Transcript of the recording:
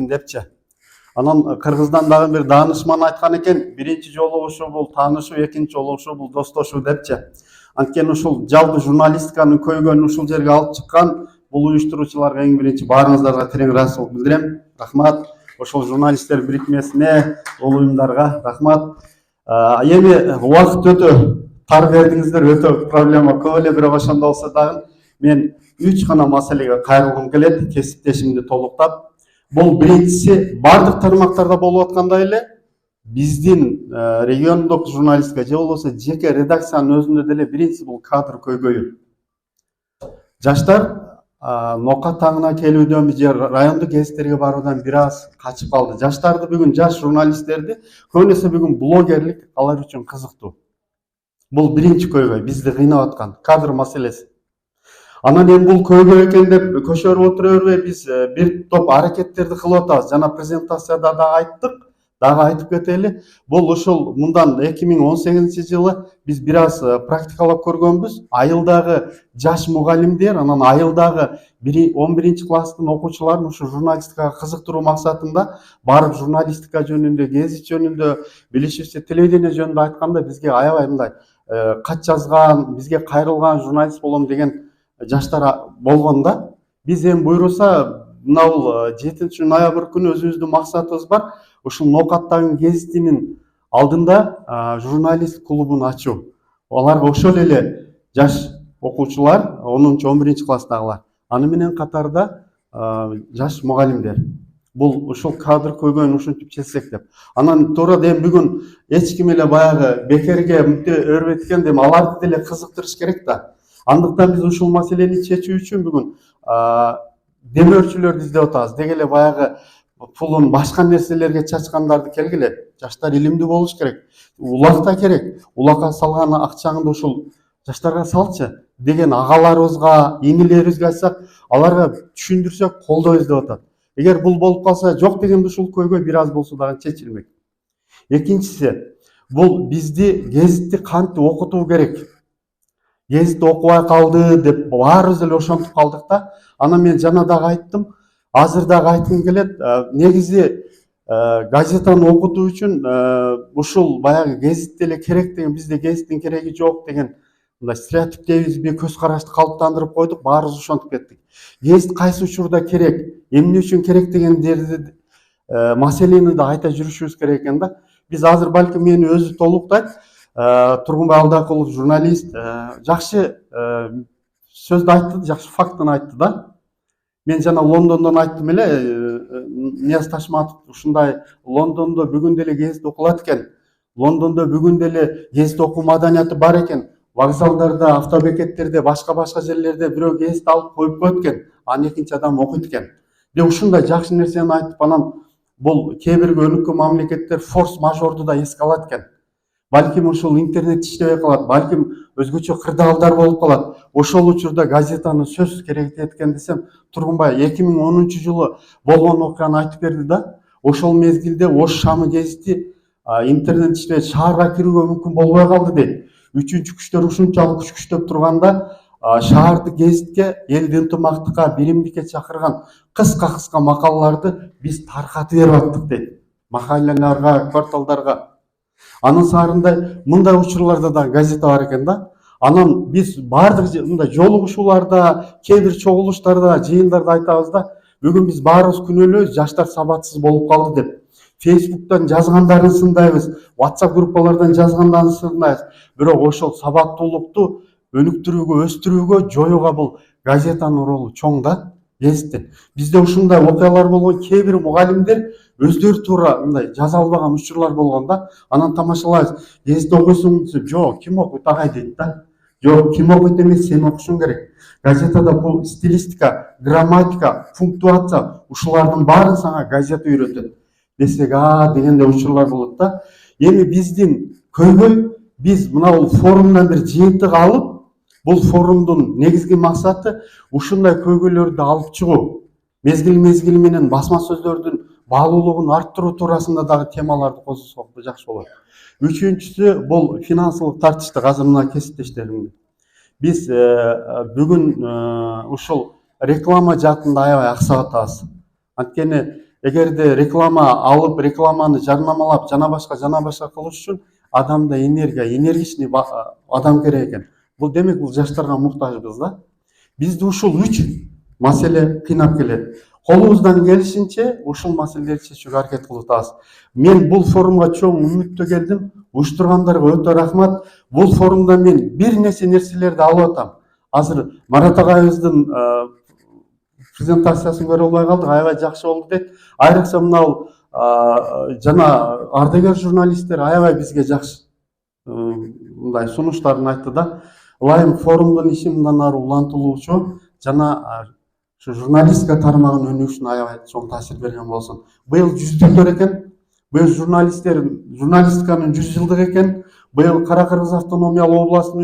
депчи. Анан Кыргыздан дагы бир даанышман айткан экен, биринчи жолу ушул бул таанышуу, экинчи жолу ушул бул достошуу депчи. Анткени ушул жалпы журналистиканын көйгөнүн ушул жерге алып чыккан бул уюштуруучуларга эң биринчи баарыңыздарга терең ыраазычылык билдирем. Рахмат. Ошол журналисттер бирикмесине, бул уюмдарга рахмат. Эми убакыт өтө тар бердиңиздер, өтө проблема көп эле, бирок ошондо болсо дагы мен 3 гана маселеге кайрылгым келет, кесиптешимди толуктап. Бул биринчиси бардык тармактарда болуп аткандай эле биздин региондук журналистика же болбосо жеке редакциянын өзүндө деле биринчиси бул кадр көйгөйү. Жаштар нока таңына келүүдөн же райондук гезиттерге баруудан бир аз качып калды. Жаштарды бүгүн, жаш журналисттерди көбүнесе бүгүн блогерлик алар үчүн кызыктуу. Бул биринчи көйгөй, бизди кыйнап аткан кадр маселеси. Анан эми бул көйгөй экен деп көчөрүп отура бербей биз бир топ аракеттерди кылып атабыз. Жана презентацияда дагы айттык, дагы айтып кетели. Бул ушул мындан 2018-жылы биз бир аз практикалап көргөнбүз. Айылдагы жаш мугалимдер, анан айылдагы 11-класстын окуучуларын ушу журналистикага кызыктыруу максатында барып журналистика жөнүндө, гезит жөнүндө, билишибизче телевидение жөнүндө айтканда бизге аябай мындай кат жазган, бизге кайрылган журналист болом деген жаштар болгон да. Биз эми буйруса мына бул 7-ноябрь күнү өзүбүздүн максатыбыз бар. Ушул Ноокаттагы гезитинин алдында журналист клубун ачуу. Аларга ошол эле жаш окуучулар, 10-11 класстагылар. Аны менен катарда жаш мугалимдер. Бул ушул кадр көйгөйүн ушинтип чечсек деп. Анан туура эми бүгүн эч ким эле баягы бекерге мынтип өрбөйт экен деп аларды деле кызыктырыш керек да. Андыктан биз ушул маселени чечүү үчүн бүгүн демөөрчүлөрдү издеп атабыз. Деги эле баягы пулун башка нерселерге чачкандарды келгиле. Жаштар илимдүү болуш керек. Улакта керек. Улакка салган акчаңды ушул жаштарга салчы деген агаларыбызга, инилерибизге айтсак, аларга түшүндүрсөк колдойбуз деп атат. Эгер бул болуп калса, жок дегенде ушул көйгөй бир аз болсо дагы чечилмек. Экинчиси, бул бизди гезитти кантип окутуу керек. Гезит окубай калды деп баарыбыз эле ошентип калдык да. Анан мен жана дагы айттым, азыр дагы айткым келет. Негизи газетаны окутуу үчүн ушул баягы гезит деле керек деген, бизде гезиттин кереги жок деген мындай стереотиптеби, көз карашты калыптандырып койдук, баарыбыз ошентип кеттик. Гезит кайсы учурда керек, эмне үчүн керек дегендерди маселени да айта жүрүшүбүз керек экен да. Биз азыр балким мени өзү толуктайт. Тургунбай Алдакулов журналист жакшы сөздү айтты, жакшы фактын айтты да. Мен жана Лондондон айттым эле, Нияз Ташматов ушундай Лондондо бүгүн деле гезит окулат экен. Лондондо бүгүн деле гезит окуу маданияты бар экен. Вокзалдарда, автобекеттерде, башка жерлерде бирөө гезит алып коюп коет экен, аны экинчи адам окуйт экен. Деп ушундай жакшы нерсени айтып, анан бул кээ бир өнүккөн мамлекеттер форс-мажорду да эске алат экен. Балким ушул интернет иштебей калат, балким өзгөчө кырдаалдар болуп калат. Ошол учурда газетаны сөзсүз керек экен десем, Тургунбай 2010-жылы болгон окуяны айтып берди да. Ошол мезгилде Ош Шамы гезити интернет иштебей шаарга кирүүгө мүмкүн болбой калды дейт. Үчүнчү күчтөр ушунчалык күч күчтөп турганда шаардык гезитке, элди ынтымактыкка, биримдикке чакырган кыска макалаларды биз таркатып берип аттык дейт. Махаллаларга, кварталдарга. Анын саарында мындай учурларда да газета бар экен да. Анан биз бардык мындай жолугушууларда, кээ бир чогулуштарда, жыйындарда айтабыз да, бүгүн биз баарыбыз күнөөлөйбүз, жаштар сабатсыз болуп калды деп. Фейсбуктан жазгандарын сындайбыз, WhatsApp группалардан жазгандарын сындайбыз. Бирок ошол сабаттуулукту өнүктүрүүгө, өстүрүүгө, жоюуга бул газетанын ролу чоң да. Гезиттин. Бизде ушундай окуялар болгон, кээ бир мугалимдер өздөрү туура мындай жаза албаган учурлар болгон да. Анан тамашалайбыз. Гезит окуйсуңбу десе, жок, ким окуйт агай дейт да. Жок, ким окуйт эмес, сен окушуң керек. Газетада бул стилистика, грамматика, пунктуация ушулардын баарын сага газета үйрөтөт. Десек, дегенде учурлар болот да. Эми биздин көйгөй, биз мына бул форумдан бир жыйынтык алып, бул форумдун негизги максаты ушундай көйгөйлөрдү алып чыгуу. Мезгил менен басма сөздөрдүн баалуулугун арттыруу туурасында дагы темаларды козгосок жакшы болот. Үчүнчүсү бул финансылык тартыштык. Азыр мына кесиптештеримди. Биз бүгүн ушул реклама жаатында аябай аксап атабыз. Анткени эгерде реклама алып, рекламаны жарнамалап, жана башка кылыш үчүн адамда энергичный адам керек экен. Бул демек бул жаштарга муктажбыз да. Бизди ушул 3 маселе кыйнап келет. Колубуздан келишинче ушул маселелерди чечүүгө аракет кылып атабыз. Мен бул форумга чоң үмүттө келдим. Уюштургандарга өтө рахмат. Бул форумда мен бир нерселерди алып атам. Азыр Марат агайыбыздын презентациясын көрө албай калдык, аябай жакшы болду дейт. Айрыкча мынау жана ардагер журналисттер аябай бизге жакшы мындай сунуштарын айтты да. Ылайым форумдун иши мындан ары улантылуучу жана журналистика тармагын өнүгүшүнө аябай чоң таасир берген болсун. Быйыл 100-дүлдөр экен. Быйыл журналисттиканын 100 жылдыгы экен. Быйыл Кара Кыргыз автономиялык областынын